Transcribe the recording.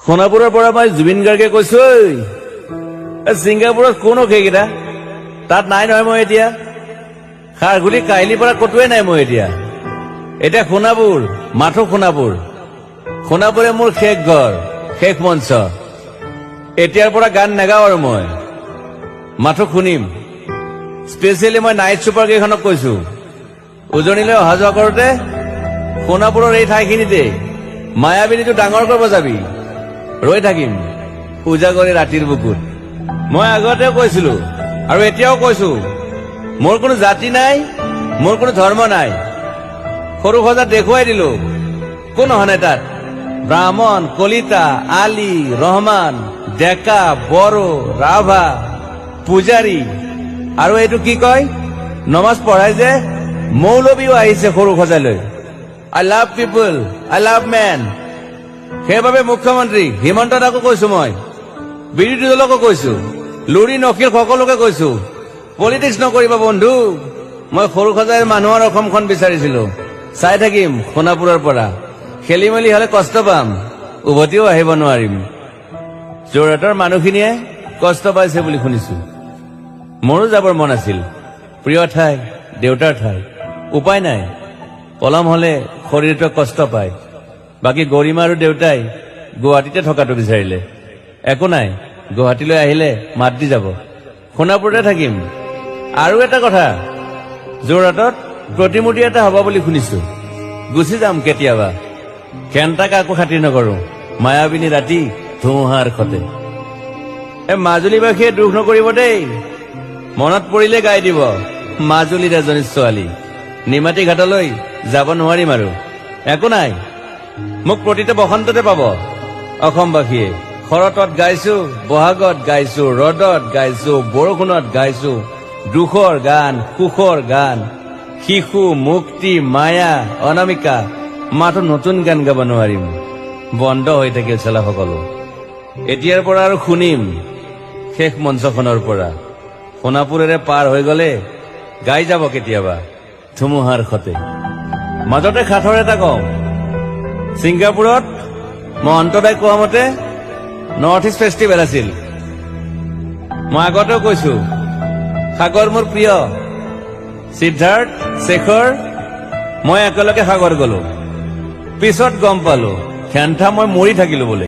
সোণাপুৰৰ পৰা মই জুবিন গাৰ্গে কৈছো, ছিংগাপুৰত কোন সেইকেইটা তাত নাই নহয়। মই এতিয়া খাৰঘুলি কাহিলীৰ পৰা কতোৱে নাই। মই এতিয়া সোণাপুৰ, মাথো সোণাপুৰ। সোণাপুৰে মোৰ শেষ ঘৰ, শেষ মঞ্চ। এতিয়াৰ পৰা গান নাগাওঁ আৰু মই মাথো শুনিম। স্পেচিয়েলি মই নাইট ছুপাৰ কেইখনক কৈছো, উজনিলৈ অহা যোৱা কৰোতে সোণাপুৰৰ এই ঠাইখিনিতে মায়াবিনীটো ডাঙৰকৈ বজাবি, ৰৈ থাকিম উজাগৰি ৰাতিৰ বুকুত। মই আগতেও কৈছিলো আৰু এতিয়াও কৈছো, মোৰ কোনো জাতি নাই, মোৰ কোনো ধৰ্ম নাই। সৰু সজাত দেখুৱাই দিলো কোন হনে তাত ব্ৰাহ্মণ, কলিতা, আলী, ৰহমান, ডেকা, বড়ো, ৰাভা, পূজাৰী আৰু এইটো কি কয় নমাজ পঢ়াই যে মৌলবীও আহিছে সৰু সজালৈ। I love people, I love man. সেইবাবে মুখ্যমন্ত্ৰী হিমন্ত দাকো কৈছো, মই বিৰোধী দলকো কৈছো, লুৰি নকিল সকলোকে কৈছো, পলিটিক্স নকৰিবা বন্ধু। মই সৰু সজাই মানুহৰ অসমখন বিচাৰিছিলো। চাই থাকিম সোণাপুৰৰ পৰা। খেলি মেলি হলে কষ্ট পাম, উভতিও আহিব নোৱাৰিম। যোৰহাটৰ মানুহখিনিয়ে কষ্ট পাইছে বুলি শুনিছো। মোৰো যাবৰ মন আছিল, প্ৰিয় ঠাই, দেউতাৰ ঠাই। উপায় নাই, পলম হলে শৰীৰটোৱে কষ্ট পায়। বাকী গৰিমা আৰু দেউতাই গুৱাহাটীতে থকাটো বিচাৰিলে। একো নাই, গুৱাহাটীলৈ আহিলে মাত দি যাব। সোণাপুৰতে থাকিম। আৰু এটা কথা, যোৰহাটত প্ৰতিমূৰ্তি এটা হব বুলি শুনিছো। গুচি যাম কেতিয়াবা। কেণ্টা কাকো খাতিৰ নকৰো। মায়াবিনী ৰাতি ধুমুহাৰ খতে। মাজুলীবাসীয়ে দুখ নকৰিব দেই, মনত পৰিলে গাই দিব মাজুলীৰ এজনী ছোৱালী। নিমাতী ঘাটলৈ যাব নোৱাৰিম আৰু। একো নাই, মোক প্ৰতিটো বসন্ততে পাব অসমবাসীয়ে। শৰতত গাইছো, বহাগত গাইছো, ৰদত গাইছো, বৰষুণত গাইছো, দুখৰ গান, সুখৰ গান, শিশু, মুক্তি, মায়া, অনামিকা। মাথো নতুন গান গাব নোৱাৰিম, বন্ধ হৈ থাকিল চেলা সকলো। এতিয়াৰ পৰা আৰু শুনিম শেষ মঞ্চখনৰ পৰা। সোণাপুৰেৰে পাৰ হৈ গলে গাই যাব কেতিয়াবা ধুমুহাৰ খতে। মাজতে সাঁথৰ এটা কওঁ, ছিংগাপুৰত মই অন্তদাই কোৱা মতে নৰ্থ ইষ্ট ফেষ্টিভেল আছিল। মই আগতেও কৈছো, সাগৰ মোৰ প্ৰিয়। সিদ্ধাৰ্থ, শেখৰ, মই একেলগে সাগৰ গলো। পিছত গম পালো খেন্থা মই মৰি থাকিলো বোলে।